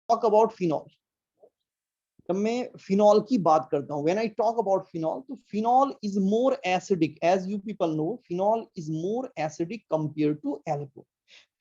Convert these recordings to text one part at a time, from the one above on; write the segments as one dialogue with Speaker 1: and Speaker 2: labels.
Speaker 1: Talk about phenol, जब मैं phenol की बात करता हूं, when I talk about phenol, तो phenol is more acidic, as you people know, phenol is more acidic compare to alcohol.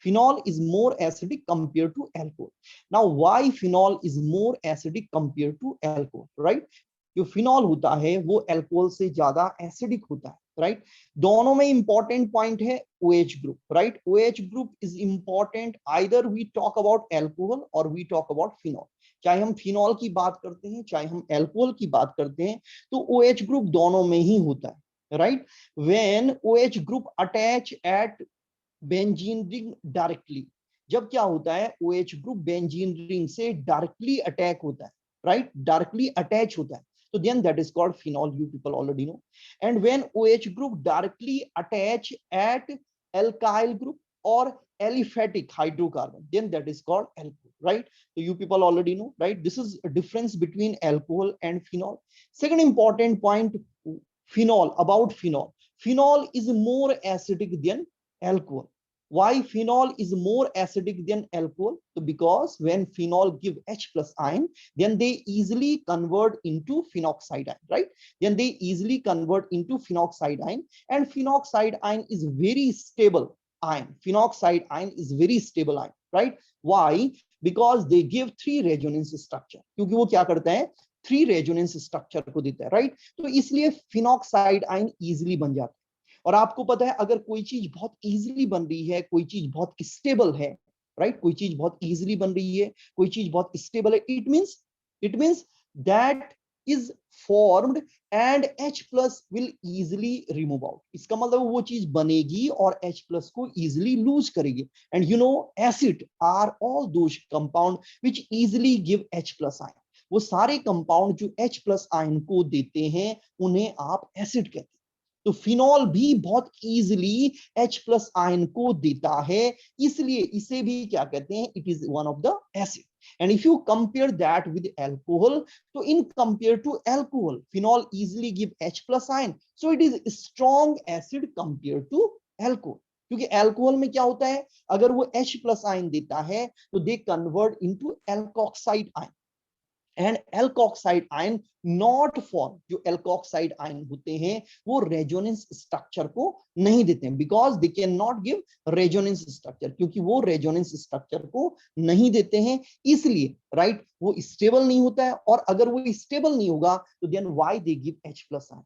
Speaker 1: Phenol is more acidic compared to alcohol. Now, why phenol is more acidic compared to alcohol, right? जो phenol होता है वो alcohol से ज्यादा acidic होता है, right? दोनों में इंपॉर्टेंट पॉइंट है OH group, right? OH group is important either we talk about alcohol और वी टॉक अबाउट फिनॉल. चाहे हम फिनॉल की बात करते हैं चाहे हम अल्कोहल की बात करते हैं, तो OH ग्रुप दोनों में ही होता है, right? When OH group attach eight benzene ring directly, जब क्या होता है OH ग्रुप बेंजीन रिंग से डायरेक्टली अटैक होता है, राइट? डायरेक्टली अटैच होता है, so then that is called phenol, you people already know. And when OH group directly attach at alkyl group or aliphatic hydrocarbon, then that is called alcohol, right? So you people already know, right? This is a difference between alcohol and phenol. Second important point, phenol, about phenol, phenol is more acidic than alcohol. Why phenol is more acidic than alcohol? So because when phenol give H plus ion, then they easily convert into phenoxide ion, right? Then they easily convert into phenoxide ion, and phenoxide ion is very stable ion. Phenoxide ion is very stable ion, right? Why? Because they give 3 resonance structure. क्योंकि वो क्या करता है, 3 resonance structure को देता है, right? तो इसलिए phenoxide ion easily बन जाता है. और आपको पता है अगर कोई चीज बहुत इजीली बन रही है, कोई चीज बहुत स्टेबल है, राइट? कोई चीज बहुत इजीली बन रही है, कोई चीज बहुत स्टेबल है, it means that is formed and H plus will easily remove out. इसका मतलब वो चीज बनेगी और H प्लस को इजीली लूज करेगी. And you know acid are all those compound which easily give H plus ion. वो सारे कंपाउंड जो H प्लस आयन को देते हैं उन्हें आप एसिड कहते हैं. तो फिनॉल भी बहुत इजीली H प्लस आयन को देता है, इसलिए इसे भी क्या कहते हैं, it is one of the acid. And if you compare that with alcohol, तो in compare to alcohol phenol easily give H plus ion, so it is strong acid compare to alcohol. क्योंकि alcohol में क्या होता है, अगर वो H plus ion देता है तो they convert into alkoxide ion, and alkoxide ion not form. जो एल्कोक्साइड आयन होते हैं वो रेजोनेंस स्ट्रक्चर को नहीं देते हैं, because they can not give resonance structure, क्योंकि वो रेजोनेंस स्ट्रक्चर को नहीं देते हैं, इसलिए राइट वो स्टेबल नहीं होता है. और अगर वो स्टेबल नहीं होगा तो then why they give H plus ion,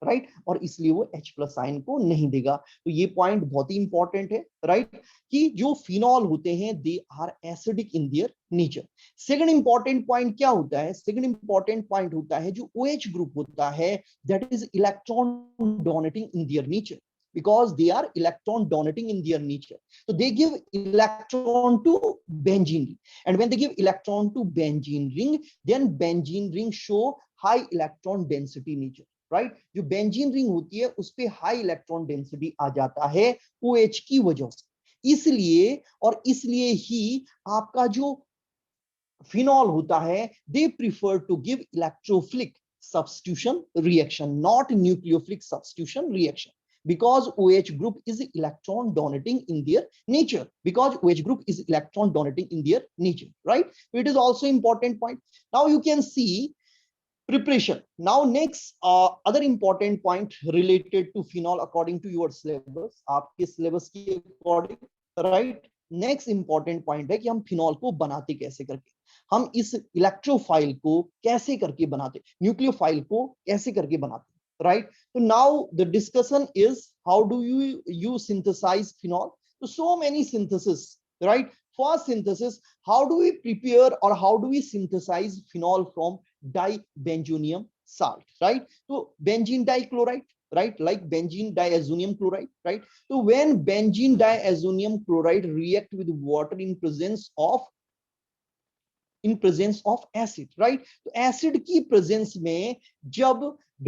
Speaker 1: right? और इसलिए वो H प्लस आयन को नहीं देगा. तो ये पॉइंट बहुत ही इंपॉर्टेंट है, राइट? कि जो फिनॉल होते हैं they are acidic in their nature. Second important point क्या होता है, सेकंड इंपॉर्टेंट पॉइंट होता है जो OH ग्रुप होता है, that is electron donating in their nature, because they are electron donating in their nature. So they give electron to benzene ring, and when they give electron to benzene ring, then benzene ring show high electron density nature, right? जो benzene ring होती है उस पे high electron density आ जाता है OH की वजह से. इसलिए और इसलिए ही आपका जो फिनॉल होता है they prefer to give electrophilic substitution reaction, not nucleophilic substitution reaction, because OH group is electron donating in their nature, because OH group is electron donating in their nature, right? So it is also important point. Now you can see preparation. Now next other important point related to phenol according to your syllabus, आपके syllabus के according, right? Next important point है कि हम phenol को बनाते कैसे करके, हम इस इलेक्ट्रोफाइल को कैसे करके बनाते, न्यूक्लियोफाइल को कैसे करके बनाते, राइट? तो now the discussion is how do you synthesize phenol. तो so many synthesis, right? First synthesis, how do we prepare और how do we synthesize phenol from dibenzonium salt, right? तो benzene dichloride, right? Like benzene diazonium chloride, right? So when benzene diazonium chloride react with water in presence of acid, right? तो acid की presence में जब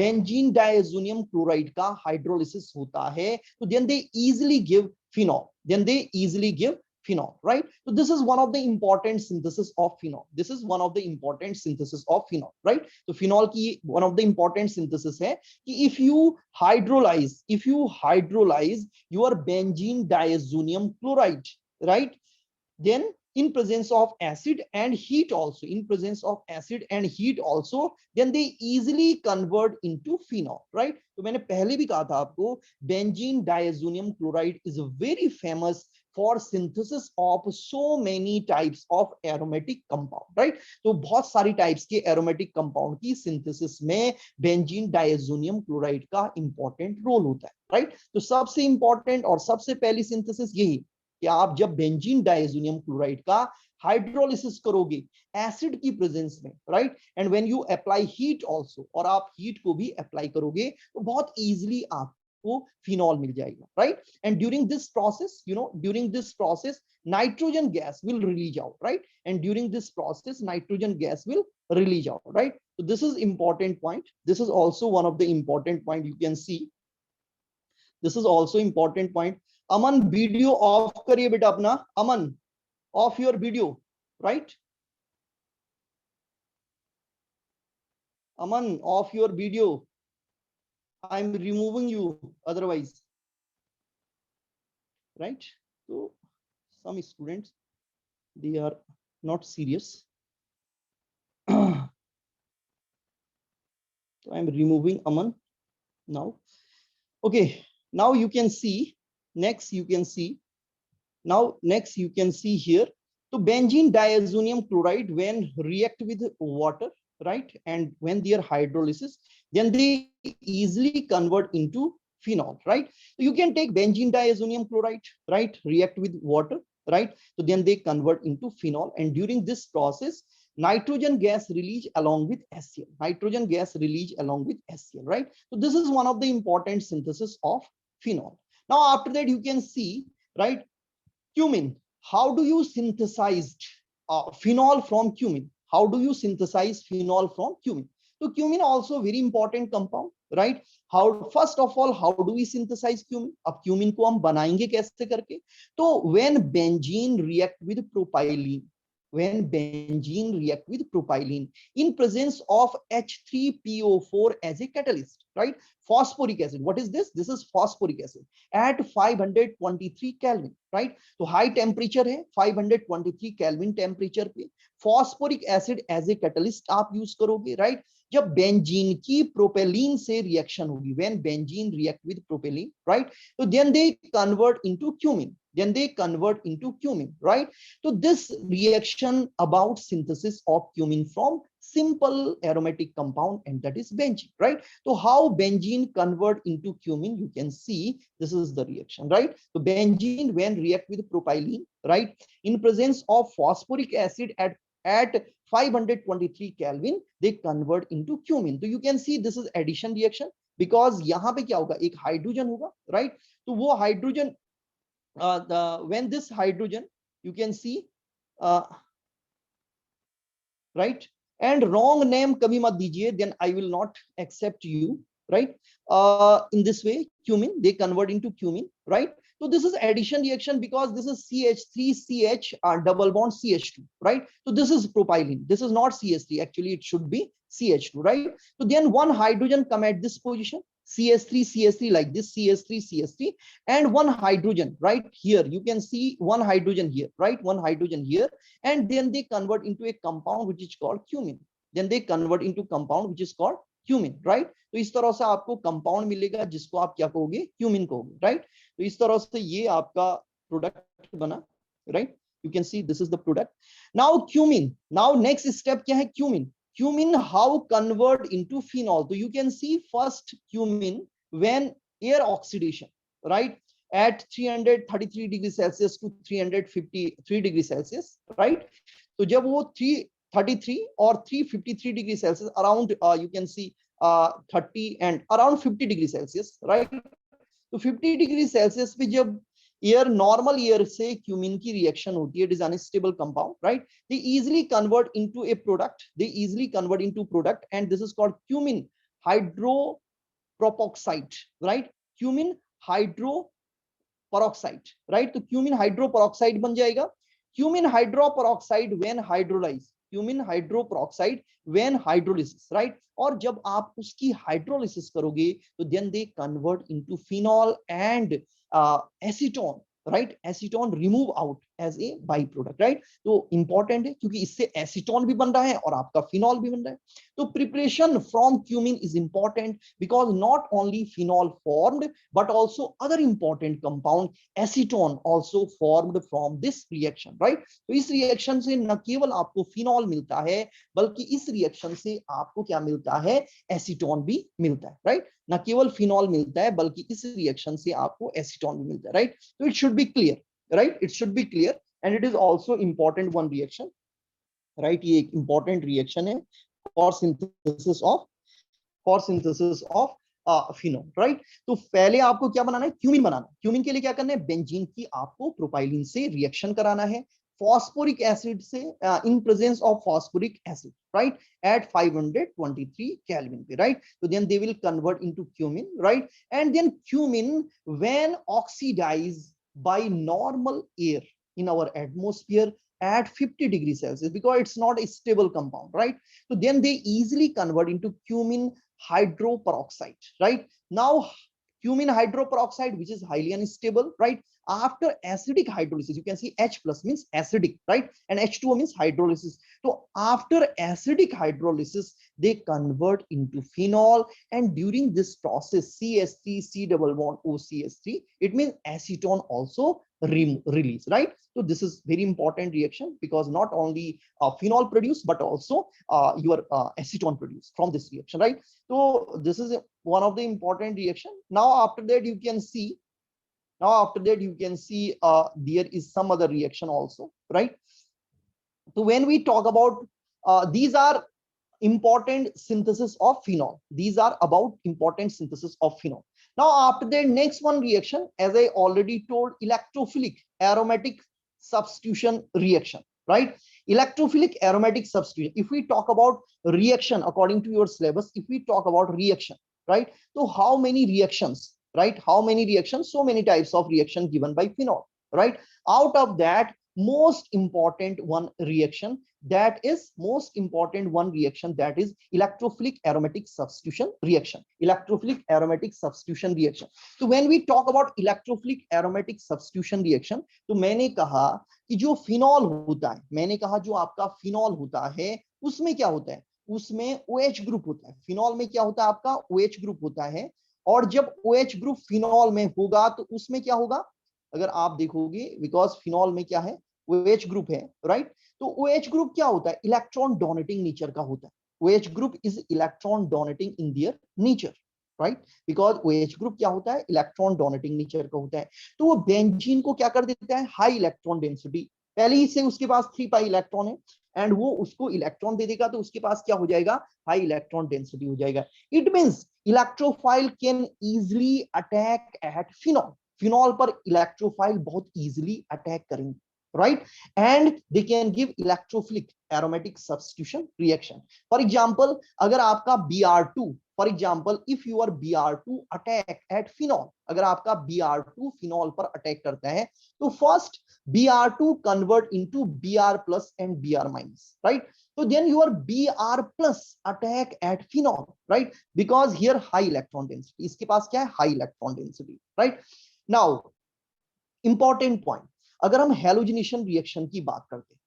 Speaker 1: benzene diazonium chloride का hydrolysis होता है तो then they easily give phenol, right? So this is one of the important synthesis of phenol. Right? So phenol की one of the important synthesis है कि if you hydrolyze your benzene diazonium chloride, right, then in presence of acid and heat also, in presence of acid and heat also, then they easily convert into phenol, right? तो मैंने पहले भी कहा था आपको, benzene diazonium chloride is very famous for synthesis of so many types of aromatic compound, right? तो बहुत सारी types के aromatic compound की synthesis में benzene diazonium chloride का important role होता है, right? तो सबसे important और सबसे पहली synthesis यही कि आप जब बेंजीन डायजोनियम क्लोराइड का हाइड्रोलिसिस करोगे एसिड की प्रेजेंस में, right, and when you apply heat also, और आप हीट को भी अप्लाई करोगे तो बहुत इजीली आपको फिनॉल मिल जाएगा, right? And during this process, during this process nitrogen gas will release out, right? And during this process nitrogen gas will release out, right? So this is important point. This is also one of the important point. You can see this is also important point. Aman video off करिए बेटा अपना, Aman off your video, right? Aman off your video, I am removing you otherwise, right? तो some students, they are not serious. So I am removing Aman now. Okay, now you can see, next you can see, next you can see here, so benzene diazonium chloride when react with water, right, and when their hydrolysis, then they easily convert into phenol, right? So you can take benzene diazonium chloride, right, react with water, right, so then they convert into phenol, and during this process nitrogen gas release along with HCl, nitrogen gas release along with HCl, right? So this is one of the important synthesis of phenol. Now after that you can see, right, cumin. How do you synthesize phenol from cumin? How do you synthesize phenol from cumin? So cumin also very important compound, right? How, first of all, how do we synthesize cumin? अब cumin को हम बनाएंगे कैसे करके? तो when benzene react with propylene, when benzene react with propylene in presence of H3PO4 as a catalyst, right? Phosphoric acid, what is this? This is phosphoric acid at 523 Kelvin, right? तो high temperature है 523 Kelvin temperature पे phosphoric acid as a catalyst आप use करोगे, right? जब benzene की propylene से reaction होगी, when benzene react with propylene, right, so then they convert into cumin, then they convert into cumin, right? So this reaction about synthesis of cumin from simple aromatic compound, and that is benzene, right? So how benzene convert into cumin, you can see this is the reaction, right? So benzene when react with propylene, right, in presence of phosphoric acid at 523 Kelvin, they convert into cumin. So you can see this is addition reaction, because यहाँ पे क्या होगा, एक hydrogen होगा, right? तो वो hydrogen when this hydrogen, you can see, right, and wrong name कभी मत दीजिए, then I will not accept you, right? In this way cumin, they convert into cumin, right? So this is addition reaction because this is CH3CH double bond CH2, right? So this is propylene, this is not CH3, actually it should be CH2, right? So then one hydrogen come at this position, CH3 like this, CH3 and one hydrogen right here, you can see one hydrogen here, right, one hydrogen here, and then they convert into a compound which is called cumin, then they convert into compound which is called cumin, right? तो इस तरह से आपको compound मिलेगा जिसको आप क्या कहोगे, क्यूमिन कहोगे, राइट? तो इस तरह से ये आपका प्रोडक्ट बना, right? You can see this is the product. Now cumin, now next step क्या है, cumin. Cumin how convert into phenol? So you can see first cumin when air oxidation, right, at 333 degrees Celsius to 353 degrees Celsius, right? So जब वो 333 और 353 degrees Celsius around you can see 30 and around 50 degrees Celsius, right? तो 50 degree Celsius पे जब air normal air से cumene की reaction होती है, it is unstable compound, right, they easily convert into a product, they easily convert into product, and this is called cumene hydroperoxide, right, cumene hydroperoxide, right? तो cumene hydroperoxide बन जाएगा. Cumene hydroperoxide when hydrolyse, cumene hydroperoxide when hydrolysis, right? और जब आप उसकी hydrolysis करोगे तो then they convert into phenol and acetone, right? Acetone remove out, as a by product, right. तो इंपॉर्टेंट है क्योंकि इससे एसीटोन भी बन रहा है और आपका फिनॉल भी बन रहा है। तो preparation from cumin is important because not only phenol formed but also other important compound acetone also formed from this reaction, right. तो इस रिएक्शन से न केवल आपको फिनॉल मिलता है बल्कि इस रिएक्शन से आपको क्या मिलता है, एसीटोन भी मिलता है, राइट। न केवल फिनॉल मिलता है बल्कि इस रिएक्शन से आपको एसीटोन भी मिलता है, राइट। तो it should be clear, right, it should be clear and it is also important one reaction, right। ये एक important reaction है for synthesis of phenol, right। तो पहले आपको क्या बनाना है, क्यूमिन बनाना है। क्यूमिन के लिए क्या करना है, बेंजीन की आपको प्रोपाइलिन से रिएक्शन कराना है फॉस्फोरिक एसिड से, in presence of phosphoric acid, right, at 523 kelvin पे, राइट। तो then they will convert into cumene, right, and then cumene when oxidise by normal air in our atmosphere at 50 degrees Celsius because it's not a stable compound, right? So then they easily convert into cumin hydroperoxide, right? Now cumin hydroperoxide, which is highly unstable, right, after acidic hydrolysis, you can see H plus means acidic, right, and H2O means hydrolysis. So after acidic hydrolysis they convert into phenol, and during this process CH3 C double bond OCH3, it means acetone also release, right. So this is very important reaction because not only phenol produced but also your acetone produced from this reaction, right. So this is one of the important reaction. Now after that you can see there is some other reaction also, right. So when we talk about these are important synthesis of phenol, these are about important synthesis of phenol. Now after that next one reaction, as I already told, electrophilic aromatic substitution reaction, right. Electrophilic aromatic substitution, if we talk about reaction according to your syllabus, if we talk about reaction, right, so how many reactions, right, how many reactions, so many types of reaction given by phenol, right. Out of that most important one reaction, that is electrophilic aromatic substitution reaction, electrophilic aromatic substitution reaction. So when we talk about electrophilic aromatic substitution reaction, तो मैंने कहा कि जो phenol होता है, मैंने कहा जो आपका फिनॉल होता है उसमें क्या होता है, उसमें OH ग्रुप होता है। फिनॉल में क्या होता है, आपका OH ग्रुप होता है, और जब OH ग्रुप फिनॉल में होगा तो उसमें क्या होगा, अगर आप देखोगे, बिकॉज फिनॉल में क्या है, OH ग्रुप है, राइट। तो OH ग्रुप क्या होता है, इलेक्ट्रॉन डोनेटिंग नेचर का होता है। OH group is electron donating in their nature, right, because OH group क्या होता है, इलेक्ट्रॉन डोनेटिंग नेचर का होता है। तो वो बेंजीन को क्या कर देता है, हाई इलेक्ट्रॉन डेंसिटी, पहले ही से उसके पास 3 पाई इलेक्ट्रॉन है, एंड वो उसको इलेक्ट्रॉन दे देगा तो उसके पास क्या हो जाएगा, हाई इलेक्ट्रॉन डेंसिटी हो जाएगा। It means electrophile can easily attack eight phenol, phenol पर इलेक्ट्रोफाइल बहुत इजीली अटैक करेंगे, right, and they can give electrophilic aromatic substitution reaction. For example, अगर आपका Br2, for example if your Br2 attack at phenol, अगर आपका Br2 phenol पर attack करता है तो first Br2 convert into Br plus and Br minus, right. So then your Br plus attack at phenol, right, because here high electron density, इसके पास क्या है, high electron density, right. Now important point, अगर हम halogenation reaction की बात करते हैं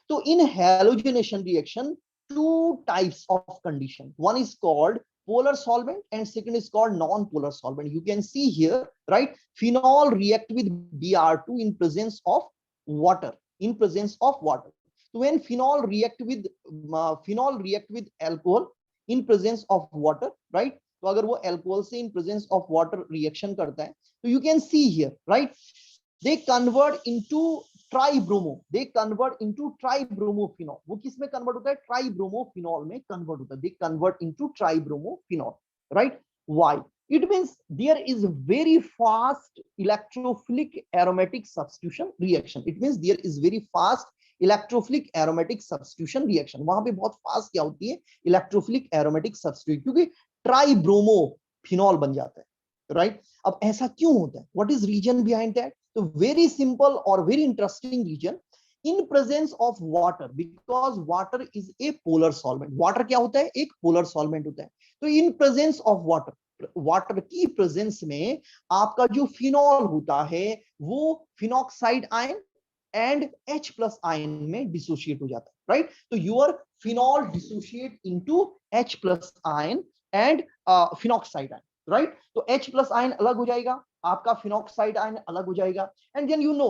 Speaker 1: तो इन halogenation reaction 2 types of condition, one is called polar solvent and second is called non-polar solvent. You can see here, right, phenol react with Br2 in presence of water, in presence of water. So when phenol react with alcohol in presence of water, right, तो अगर वो alcohol से in presence of water reaction करता है तो you can see here, right, they convert into tribromo, they convert into tribromophenol. वो किस में कन्वर्ट होता है, ट्राइब्रोमोफिनॉल में कन्वर्ट होता है, they convert into tribromophenol, right. Why, it means there is very fast electrophilic aromatic substitution reaction, it means there is very fast electrophilic aromatic substitution reaction. वहां पे बहुत फास्ट क्या होती है, इलेक्ट्रोफिलिक एरोमेटिक सब्स्टिट्यूट, क्योंकि tribromophenol बन जाता है, राइट। अब ऐसा क्यों होता है, what is reason behind that, तो वेरी सिंपल और very interesting reason, in presence of water, because water is a polar solvent, water क्या होता है, एक पोलर सॉल्वेंट होता है। तो in presence of water, water की प्रेजेंस में आपका जो फिनॉल होता है वो phenoxide ion and H plus ion में डिसोशिएट हो जाता है, राइट। तो your phenol dissociate into H plus ion and phenoxide ion, right. तो H प्लस आयन अलग हो जाएगा, आपका फिनॉक्साइड आयन अलग हो जाएगा, and then you know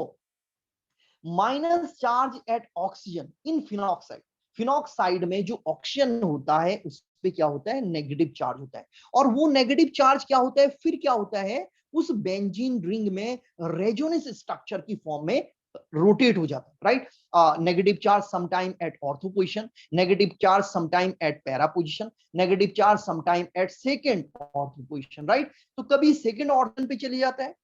Speaker 1: minus charge at oxygen in phenoxide. Phenoxide में जो ऑक्सीजन होता है उस पे क्या होता है, नेगेटिव चार्ज होता है, और वो नेगेटिव चार्ज क्या होता है, फिर क्या होता है, उस बेंजीन रिंग में रेजोनेंस स्ट्रक्चर की फॉर्म में रोटेट हो जाता है, right. Negative charge sometime at ortho position, negative charge sometime at para position, negative charge sometime at second ortho position, right. तो कभी सेकेंड ऑर्थन पे चले जाता है,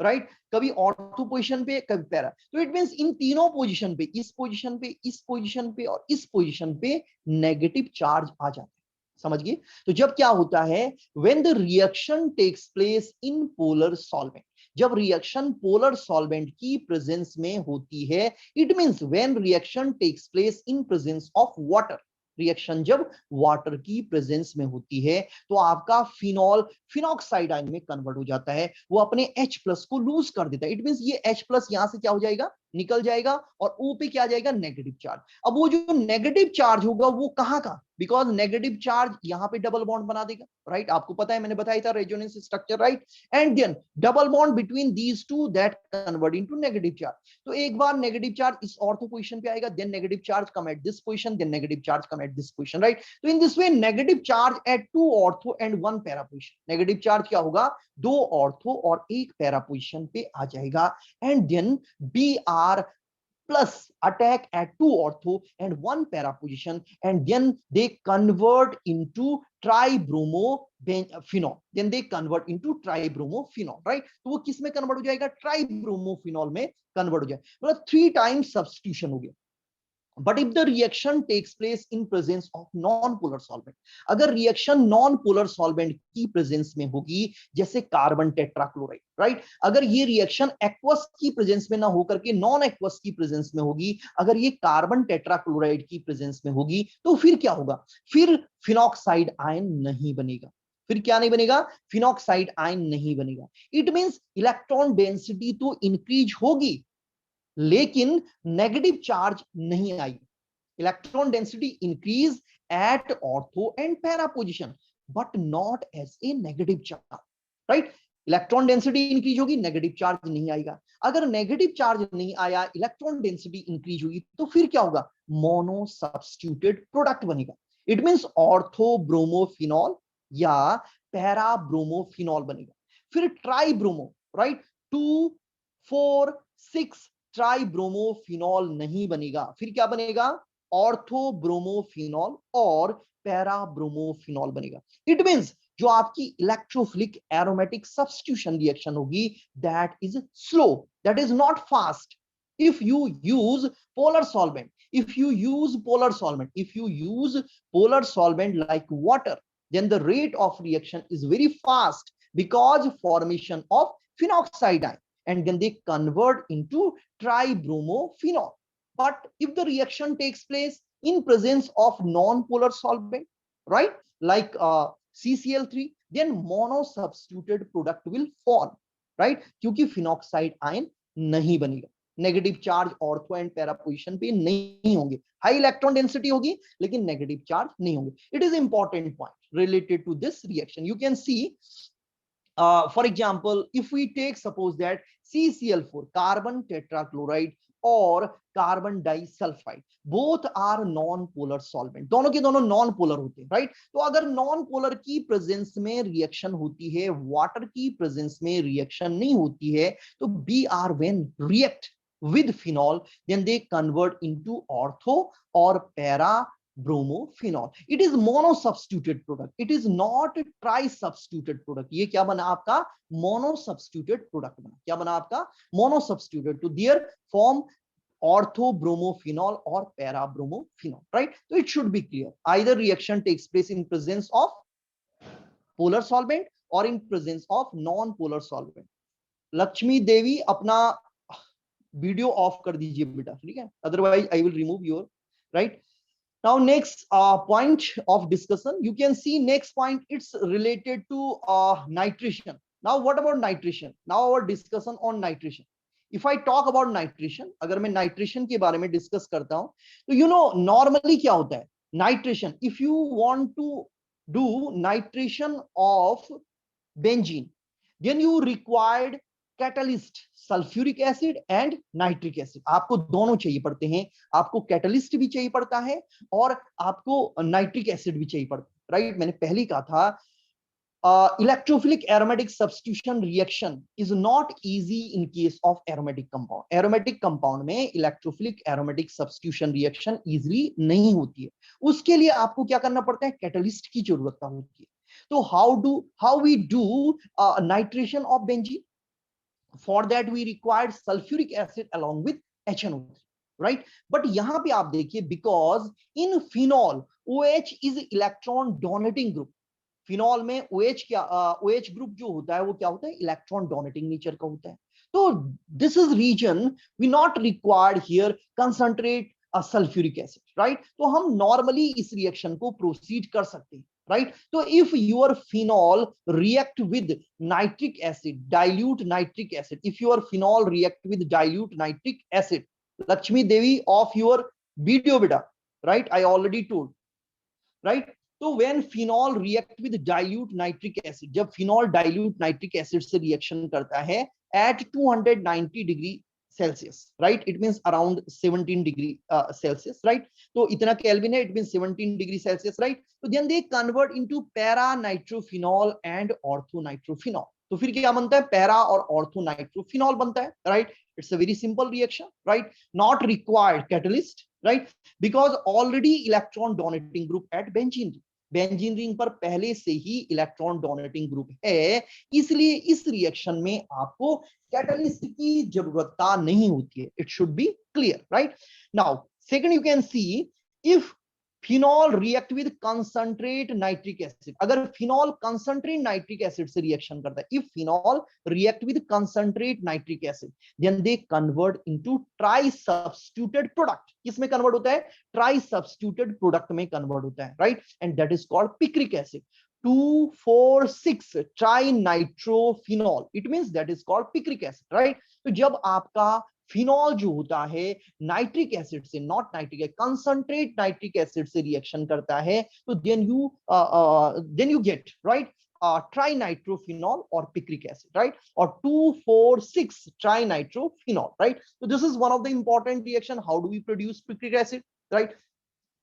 Speaker 1: राइट, कभी ऑर्थो पोजीशन पे, कभी पैरा। तो इट मींस इन तीनों पोजीशन पे, इस पोजीशन पे, इस पोजीशन पे और इस पोजीशन पे नेगेटिव चार्ज आ जाता है, समझ गए। तो जब क्या होता है, when the reaction takes place in polar solvent, जब रिएक्शन पोलर सॉल्वेंट की प्रेजेंस में होती है, it means when reaction takes place in presence of water, reaction जब वाटर की प्रेजेंस में होती है तो आपका फिनॉल फिनॉक्साइड आयन में कन्वर्ट हो जाता है, वो अपने H प्लस को लूज कर देता है। इट मींस ये H प्लस यहां से क्या हो जाएगा, निकल जाएगा, और O पे क्या आ जाएगा, नेगेटिव चार्ज। अब वो जो नेगेटिव चार्ज होगा वो कहां का, बिकॉज नेगेटिव चार्ज यहां पे डबल बॉन्ड बना देगा, राइट। आपको पता है, मैंने बताया था resonance structure, right. And then double bond between these two that convert into negative charge. तो एक बार नेगेटिव चार्ज इस ऑर्थो पोजीशन पे आएगा, then negative charge come at this position, then negative charge come at this position, right. तो in this way negative charge at two ortho and one para position, negative charge क्या होगा, दो ortho और एक para position पे आ जाएगा, and then Br plus attack at two ortho and one para position, and then they convert into tribromo-phenol, then they convert into tribromo-phenol, right। तो वो किस में कन्वर्ट हो जाएगा, ट्राइब्रोमोफिनॉल में कन्वर्ट हो जाएगा, मतलब 3 टाइम्स सब्स्टिट्यूशन हो गया। But if the reaction takes place in presence of non-polar solvent, अगर रिएक्शन नॉन पोलर सॉल्वेंट की प्रेजेंस में होगी, जैसे कार्बन टेट्राक्लोराइड, राइट, अगर ये रिएक्शन एक्वस की प्रेजेंस में ना होकर के नॉन एक्वस की प्रेजेंस में होगी, अगर ये कार्बन टेट्राक्लोराइड की प्रेजेंस में होगी, तो फिर क्या होगा, फिर फिनॉक्साइड आयन नहीं बनेगा। फिर क्या नहीं बनेगा, फिनॉक्साइड आयन नहीं बनेगा। इट मींस इलेक्ट्रॉन डेंसिटी तो इंक्रीज होगी, लेकिन नेगेटिव चार्ज नहीं आई। Electron density increase at ortho and para position, but not as a negative charge, right. Electron density increase होगी, नेगेटिव चार्ज नहीं आएगा। अगर नेगेटिव चार्ज नहीं आया, इलेक्ट्रॉन डेंसिटी इंक्रीज होगी, तो फिर क्या होगा, मोनो सब्स्टिट्यूटेड प्रोडक्ट बनेगा। इट मींस ऑर्थो ब्रोमोफिनॉल या पैरा ब्रोमोफिनॉल बनेगा। फिर ट्राई ब्रोमो, राइट, 2 4 6 ट्राइब्रोमोफिनॉल नहीं बनेगा, फिर क्या बनेगा, ऑर्थोब्रोमोफिनॉल और पैराब्रोमोफिनॉल बनेगा। इट मींस जो आपकी इलेक्ट्रोफिलिक एरोमेटिक सब्स्टिट्यूशन रिएक्शन होगी, that is slow, that is not fast. if you use polar solvent if you use polar solvent like water, then the rate of reaction is very fast because formation of phenoxide ion, and then they convert into tribromophenol. But if the reaction takes place in presence of non-polar solvent, right, like CCl3, then mono-substituted product will form, right, क्योंकि phenoxide ion नहीं बनेगा। Negative charge ortho and para position पे नहीं होंगे, high electron density होगी लेकिन negative charge नहीं होंगे। It is important point related to this reaction. You can see for example, if we take suppose that CCl4 carbon tetrachloride और carbon disulphide both are non polar solvent, दोनों के दोनों non polar होते हैं, right. तो अगर non polar की presence में रिएक्शन होती है, वाटर की प्रेजेंस में रिएक्शन नहीं होती है, तो Br when react with phenol, then they convert into ortho or para bromophenol. It is mono substituted product, it is not try substituted product. ये क्या बना आपका, मोनो सब्स्टिट्यूटेड प्रोडक्ट बना। क्या बना आपका, mono substituted, two there form ortho bromophenol और para bromophenol, right. तो it should be clear, either reaction takes place in presence of polar solvent और in presence of non polar solvent. Lakshmi Devi अपना video off कर दीजिए बेटा, ठीक है, otherwise I will remove your, right. Now next point of discussion, you can see next point, it's related to nitration. Now what about nitration? Now our discussion on nitration. If I talk about nitration, अगर मैं nitration के बारे में discuss करता हूं, तो you know normally क्या होता है nitration, if you want to do nitration of benzene, then you required catalyst sulphuric acid and nitric acid, आपको दोनों चाहिए पड़ते हैं, आपको कैटलिस्ट भी चाहिए पड़ता है और आपको नाइट्रिक एसिड भी चाहिए पड़ता है, राइट। मैंने पहले ही कहा था electrophilic aromatic substitution reaction is not easy in case of aromatic compound. aromatic compound में electrophilic aromatic substitution reaction easily नहीं होती है, उसके लिए आपको क्या करना पड़ता है, कैटलिस्ट की जरूरत होती है। तो how we do nitration of benzene? For that we required sulfuric acid along with HNO3, right? But यहाँ पे आप देखिए, because in phenol OH is electron donating group, phenol में OH क्या OH ग्रुप जो होता है वो क्या होता है, इलेक्ट्रॉन डोनेटिंग नेचर का होता है। तो this is reason we not required here concentrate sulphuric acid, right. तो हम नॉर्मली इस रिएक्शन को प्रोसीड कर सकते हैं, राइट। तो if your phenol react with nitric acid, dilute nitric acid, if your phenol react with dilute nitric acid, Lakshmi Devi off your video बेटा, right, I already told, right. तो when phenol react with dilute nitric acid, जब phenol dilute nitric acid से reaction करता है at 290 degree Celsius, right, it means around 17 degree Celsius, right. तो इतना kelvin है, it means 17 degree Celsius, right. तो then they convert into para nitrophenol and ortho nitrophenol. तो फिर क्या बनता है, पैरा और ऑर्थो नाइट्रोफिनॉल बनता है, right. It's a very simple reaction, right, not required catalyst, right, because already electron donating group at benzene, benzene ring पर पहले से ही इलेक्ट्रॉन डोनेटिंग ग्रुप है, इसलिए इस रिएक्शन में आपको कैटलिस्ट की जरूरत नहीं होती है। It should be clear, right. Now second, you can see if phenol react with concentrate nitric acid, अगर फिनॉल कंसंट्रेट नाइट्रिक एसिड से रिएक्शन करता है, if phenol react with concentrate nitric acid, then they convert into tri substituted product. किसमें convert होता है, tri substituted product में convert होता है, right, and that is called picric acid, 2,4,6 trinitrophenol, it means that is called picric acid, right. तो जब आपका phenol जो होता है नाइट्रिक एसिड से, not nitric, concentrate nitric acid से रिएक्शन करता है, तो then you get, right, trinitrophenol और पिक्रिक एसिड, राइट, और 2,4,6 ट्राइनाइट्रोफिनॉल, राइट। तो this is one of the important reaction, how do we produce picric acid, right.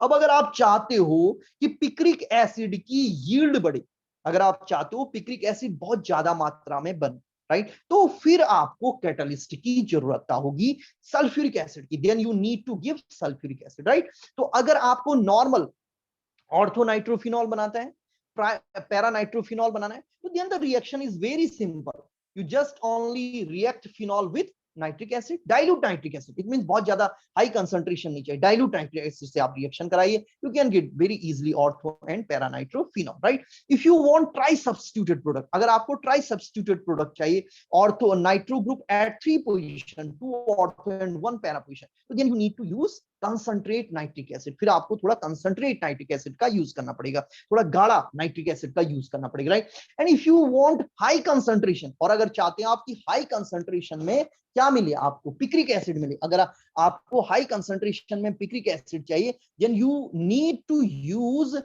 Speaker 1: अब अगर आप चाहते हो कि पिक्रिक एसिड की यील्ड बढ़े, अगर आप चाहते हो पिक्रिक एसिड बहुत ज्यादा मात्रा में बने, राइट, तो फिर आपको कैटलिस्ट की जरूरत होगी सल्फ्यूरिक एसिड की, then you need to give sulphuric acid, right. तो अगर आपको नॉर्मल ऑर्थोनाइट्रोफिनॉल बनाता है, पैरानाइट्रोफिनॉल बनाना है, तो then the reaction is very simple, you just only react phenol with nitric acid, dilute nitric acid, it means बहुत ज्यादा हाई कंसंट्रेशन नहीं चाहिए, डाइल्यूट नाइट्रिक एसिड से आप रिएक्शन कराइए, you can get very easily ortho and para nitrophenol, right. If you want tri substituted product, अगर आपको tri substituted product चाहिए, ortho nitro group at 3 position, 2 ortho and 1 para position, तो then you need to use concentrate nitric acid, फिर आपको थोड़ा concentrate nitric acid का use करना पड़ेगा, थोड़ा गाढ़ा नाइट्रिक एसिड का यूज करना पड़ेगा, right. And if you want high concentration, और अगर चाहते हैं आपकी हाई कंसंट्रेशन में क्या मिले, आपको पिक्रिक एसिड मिले, अगर आपको हाई कंसंट्रेशन में पिक्रिक एसिड चाहिए, then you need to use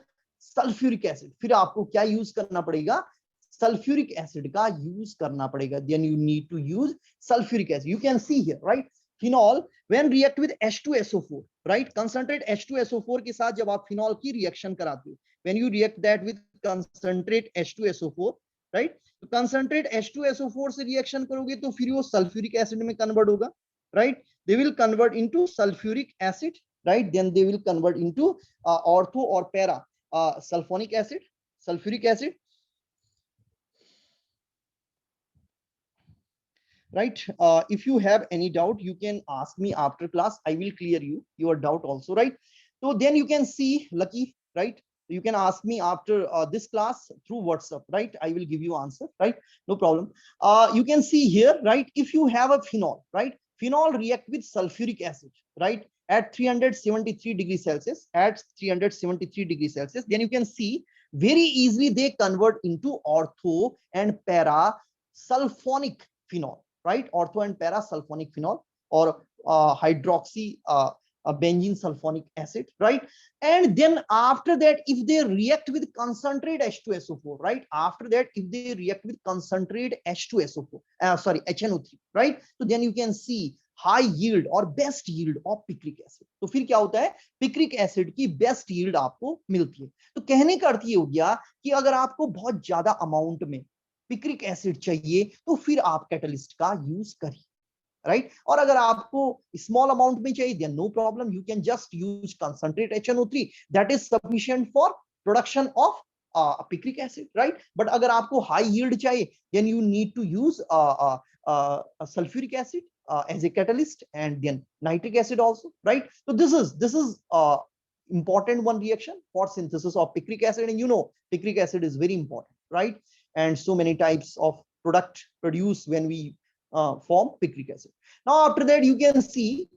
Speaker 1: sulphuric acid, फिर आपको क्या यूज करना पड़ेगा, सल्फ्यूरिक एसिड का यूज करना पड़ेगा, then you need to use sulphuric acid. You can see here, right, phenol when react with H2SO4, right, concentrate H2SO4 के साथ जब आप फिनॉल की रिएक्शन कराते हो, when you react that with concentrate H2SO4, right, तो concentrate H2SO4 से reaction करोगे तो फिर वो सल्फ्यूरिक एसिड में कन्वर्ट होगा, right, they will convert into sulfuric acid, right, then they will convert into ortho or para sulfonic acid, sulfuric acid, right. If you have any doubt, you can ask me after class, I will clear your doubt also, right. So then you can see, Lucky, right, you can ask me after this class through WhatsApp, right, I will give you answer, right, no problem. You can see here, right, if you have a phenol, right, phenol react with sulfuric acid, right, at 373 degrees Celsius, at 373 degrees Celsius, then you can see very easily they convert into ortho and para sulfonic phenol, right? Ortho and para sulfonic phenol, or hydroxy benzene sulfonic acid, right? And then after that, if they react with concentrate H2SO4, right? After that, if they react with concentrate H2SO4, sorry, HNO3, right? So then you can see high yield or best yield of picric acid. तो फिर क्या होता है, picric acid की best yield आपको मिलती है। तो कहने का अर्थ ये हो गया कि अगर आपको बहुत ज्यादा अमाउंट में पिक्रिक एसिड चाहिए तो फिर आप कैटलिस्ट का यूज करिए, राइट? और अगर आपको स्मॉल अमाउंट में चाहिए, then no problem, you can just use concentrate HNO3, that is sufficient for production of picric acid, right? But अगर आपको हाई यील्ड चाहिए, then you need to use sulphuric acid as a catalyst, and then nitric acid also, right? So this is important one reaction for synthesis of picric acid, and you know picric acid is very important, right? And so many types of product produced when we form picric acid. Now after that, you can see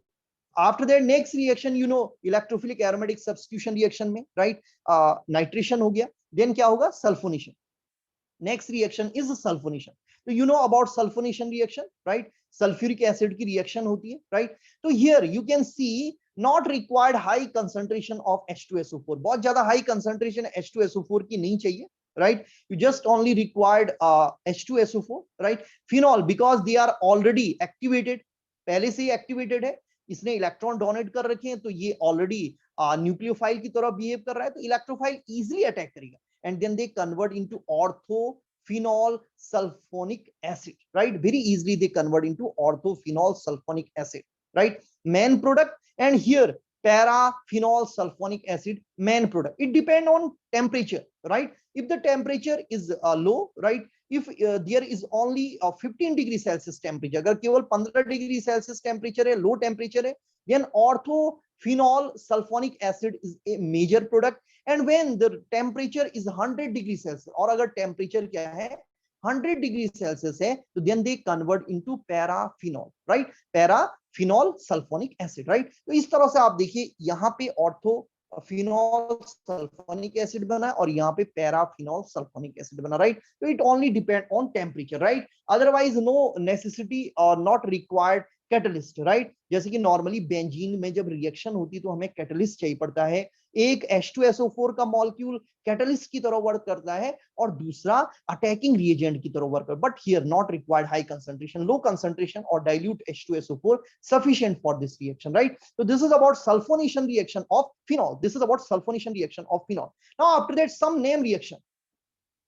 Speaker 1: after that next reaction, you know, electrophilic aromatic substitution reaction में, right? Nitration हो गया, then क्या होगा, sulfonation. Next reaction is sulfonation. So you know about sulfonation reaction, right? Sulfuric acid की reaction होती है, right? So here you can see not required high concentration of H2SO4. बहुत ज्यादा high concentration H2SO4 की नहीं चाहिए, right? You just only required H2SO4, right? Phenol, because they are already activated, पहले से ही activated है, इसने इलेक्ट्रॉन डोनेट कर रखे हैं, तो ये ऑलरेडी न्यूक्लियोफाइल की तरह बिहेव कर रहा है, तो इलेक्ट्रोफाइल इजीली अटैक करेगा, and then they convert into orthophenol sulfonic acid, right? Very easily they convert into orthophenol sulfonic acid, right? Main product, and here paraphenol sulfonic acid, main product. It depends on temperature, right? If the temperature is low, right? If there is only 15 degree Celsius temperature, अगर केवल 15 degree Celsius temperature है, low temperature है, then orthophenol sulfonic acid is a major product. And when the temperature is 100 degree Celsius, और अगर temperature क्या है 100 degree Celsius है, तो then they convert into paraphenol, right? Paraphenol sulfonic acid, right? तो इस तरह से आप देखिए यहाँ पे orthophenol sulfonic acid बना और यहाँ पे paraphenol sulfonic acid बना, right? So it only depend on temperature, right? Otherwise no necessity or not required catalyst, right? जैसे कि नॉर्मली बेंजीन में जब रिएक्शन होती है तो हमें कैटलिस्ट चाहिए पड़ता है, एक H2SO4 का मॉलिक्यूल कैटलिस्ट की तरह वर्क करता है और दूसरा अटैकिंग रिएजेंट की तरह वर्क करता है, but here not required high concentration, low concentration और dilute H2SO4 sufficient for this reaction, right? So this is about sulfonation reaction of phenol. This is about sulfonation reaction of phenol. Now after that some name reaction.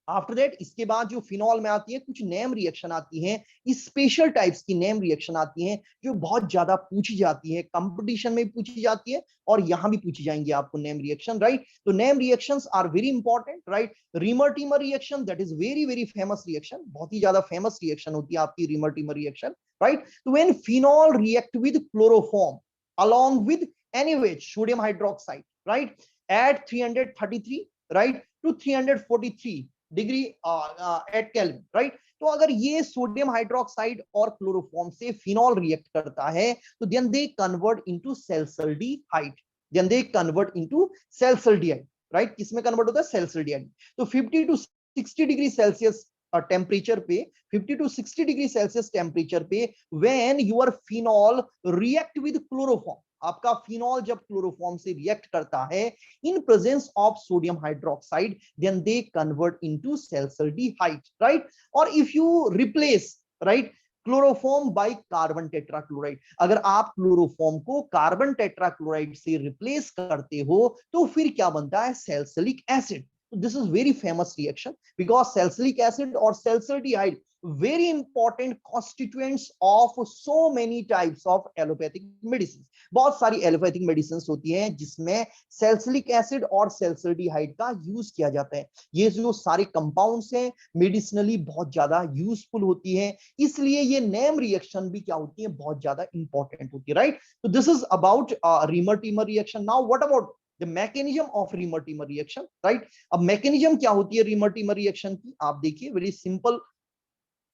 Speaker 1: After that इसके बाद जो phenol में आती है कुछ name reaction आती हैं, special types की नेम रिएक्शन आती हैं जो बहुत ज्यादा पूछी जाती है, कंपटीशन में पूछी जाती है और यहां भी पूछी जाएंगी आपको नेम रिएक्शन, राइट? तो name reactions are very important, right? Reimer Tiemann reaction, that is very very famous reaction, बहुत ही ज्यादा फेमस रिएक्शन होती है आपकी रिमर टीमर रिएक्शन, राइट? तो when phenol react with chloroform along with NaOH sodium hydroxide, right, at 333 right to 343 degree at kelvin, right? तो अगर ये सोडियम हाइड्रोक्साइड और क्लोरोफॉर्म से फिनॉल रिएक्ट करता है तो then they convert into salicylaldehyde, then they convert into salicylaldehyde, right? किसमें convert होता है? सैल्सल्डिहाइड। तो 50 to 60 डिग्री सेल्सियस टेम्परेचर पे, 50 to 60 डिग्री सेल्सियस टेम्परेचर पे when your phenol react with chloroform, आपका फिनॉल जब क्लोरोफॉर्म से रिएक्ट करता है in presence of sodium hydroxide, then they convert into salicylaldehyde, right? और if you replace, right, chloroform by carbon tetrachloride, अगर आप chloroform को कार्बन टेट्राक्लोराइड से रिप्लेस करते हो तो फिर क्या बनता है? सैल्सलिक acid. This is very famous reaction because salicylic acid or salicylic very important constituents of so many types of allopathic medicines. बहुत सारी एलोपैथिक मेडिसिन होती हैं जिसमें सैलिसिलिक एसिड और सैलिसिल्डिहाइड का यूज किया जाता है। ये जो सारे कंपाउंड्स हैं मेडिसिनली बहुत ज्यादा यूजफुल होती है, इसलिए ये नेम रिएक्शन भी क्या होती है? बहुत ज्यादा इंपॉर्टेंट होती है, राइट? तो this is about reamer teamer reaction. Now what about the mechanism of remer teamer reaction, right? अब मैकेनिज्म क्या होती है remer टीमर reaction की? आप देखिए वेरी सिंपल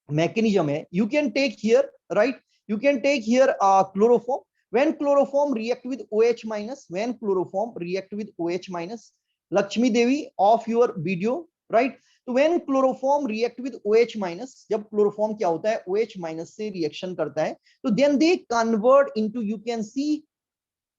Speaker 1: मैकेनिज्म है। you can take here, right, you can take here chloroform. When chloroform react with OH minus, when chloroform react with OH minus, Lakshmi Devi, off your video, right? तो when chloroform react with OH minus, जब chloroform क्या होता है OH minus से reaction करता है, तो then they convert into, you can see,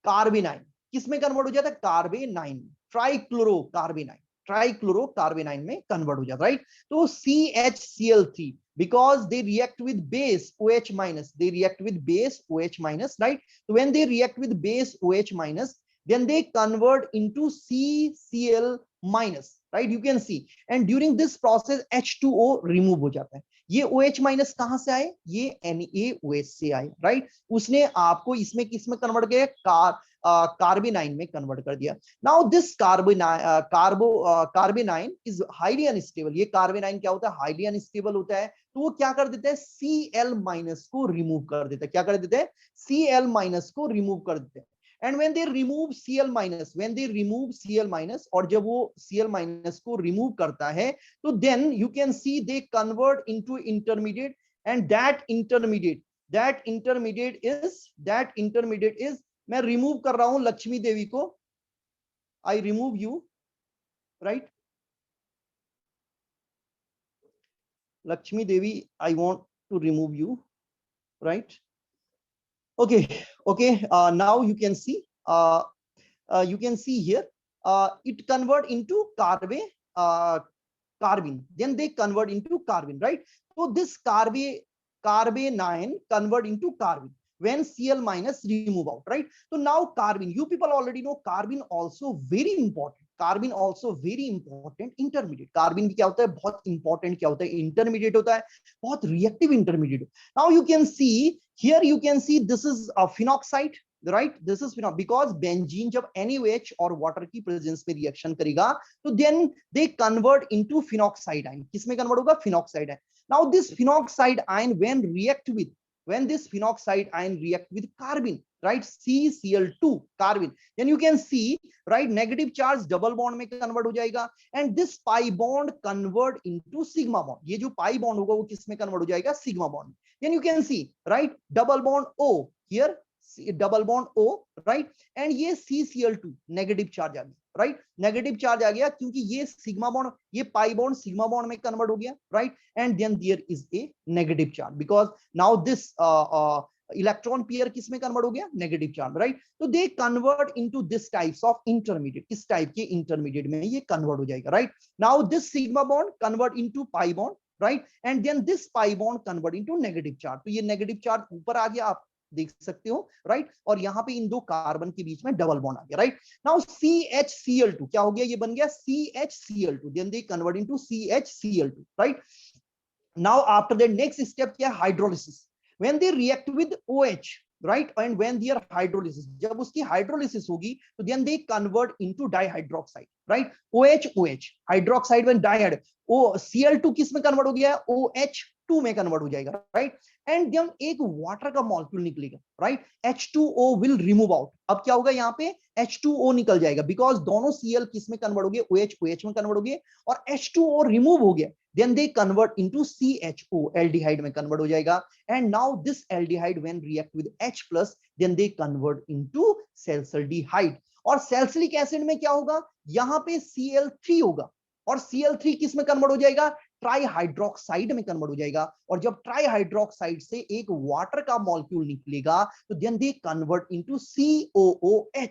Speaker 1: carbanion. किसमें कन्वर्ट हो जाता है? कार्बेनाइन, ट्राइक्लोरोकार्बेनाइन, ट्राइक्लोरोकार्बेनाइन में कन्वर्ट हो जाता है, राइट। तो CHCl3, because they react with base OH minus, they react with base OH minus, right? So when they react with base OH minus, then they convert into CCl minus, right? You can see, and during this process H2O remove हो जाता है। ये OH minus कहां से आए? ये NaOH से आए, राइट। उसने आपको इसमें किसमें कन्वर्ट किया? कार्बेनाइन में कन्वर्ट कर दिया। Now this कार्बेनाइन is highly unstable. ये कार्बेनाइन क्या होता है? हाईली अनस्टेबल होता है। तो वो क्या कर देते हैं? Cl माइनस को रिमूव कर देते हैं। क्या कर देते हैं? Cl माइनस को रिमूव कर देते हैं। And when they remove Cl minus, when they remove Cl minus, और जब वो Cl minus को remove करता है, तो then you can see they convert into intermediate, and that intermediate is, मैं remove कर रहा हूं लक्ष्मी देवी को, I remove you, right? Lakshmi Devi, I want to remove you, right? Okay, now you can see, here, it convert into carbene, then they convert into carbene, right? So this carbenine convert into carbene when Cl minus remove out, right? So now carbene, you people already know carbene also very important, कार्बिन also very important intermediate. कार्बिन भी क्या होता है? बहुत important क्या होता है? Intermediate होता है, बहुत reactive intermediate. Now you can see here, you can see this is a phenoxide, right? This is phenol, because benzene जब NaOH और वाटर की प्रेजेंस में रिएक्शन करेगा, तो then they convert into phenoxide ion. किसमें कन्वर्ट होगा? Phenoxide ion. Now this phenoxide ion when react with, when this phenoxide ion react with carbene, right, CCl2 carbene, then you can see, right, negative charge double bond में convert हो जाएगा, and this pi bond convert into sigma bond। ये जो pi bond होगा वो किस में convert हो जाएगा? sigma bond। then you can see, right, double bond O here, double bond O, right, and ये CCl2 नेगेटिव चार्ज आ गया, राइट, नेगेटिव चार्ज आ गया क्योंकि ये सिग्मा बॉन्ड, ये पाई बॉन्ड सिग्मा बॉन्ड में कन्वर्ट हो गया, right, and then there is a negative charge, because now this electron pair किस में कन्वर्ट हो गया? Negative charge, right. तो they convert into this types of intermediate, इस टाइप के इंटरमीडिएट में ये कन्वर्ट हो जाएगा, right. Now this sigma bond convert into pi bond, right, and then this pi bond convert into negative charge. तो ये negative charge ऊपर आ गया, आप देख सकते हो, राइट, और यहां पे इन दो कार्बन के बीच में डबल बॉन्ड आ गया, राइट। नाउ CHCl2 क्या हो गया? ये बन गया CHCl2, then they convert into CHCl2, right. Now after that next step क्या है? Hydrolysis. When they react with OH, right, and when their hydrolysis, जब उसकी हाइड्रोलिसिस होगी, तो then they convert into dihydroxide, right, OH hydroxide when dihyd, Cl2 किस में convert हो गया है? OH2 में कन्वर्ट हो जाएगा, राइट, एंड जब एक वाटर का मॉलिक्यूल निकलेगा, right, H2O will remove out। अब क्या होगा? यहाँ पे H2O निकल जाएगा, बिकॉज दोनों Cl किस में कन्वर्ट हो गए? OH में कन्वर्ट हो गए, और H2O रिमूव हो गया, then they convert into CHO, aldehyde में कन्वर्ट हो जाएगा, and now this aldehyde when react with H plus, then they convert into salicylic। और सैलिसिलिक एसिड में क्या होगा? यहाँ पे Cl3 होगा, और Cl3 किस में कन्वर्ट हो जाएगा? ट्राईहाइड्रोक्साइड में कन्वर्ट हो जाएगा, और जब ट्राईहाइड्रोक्साइड से एक वाटर का मॉलिक्यूल निकलेगा, तो then they convert into COOH,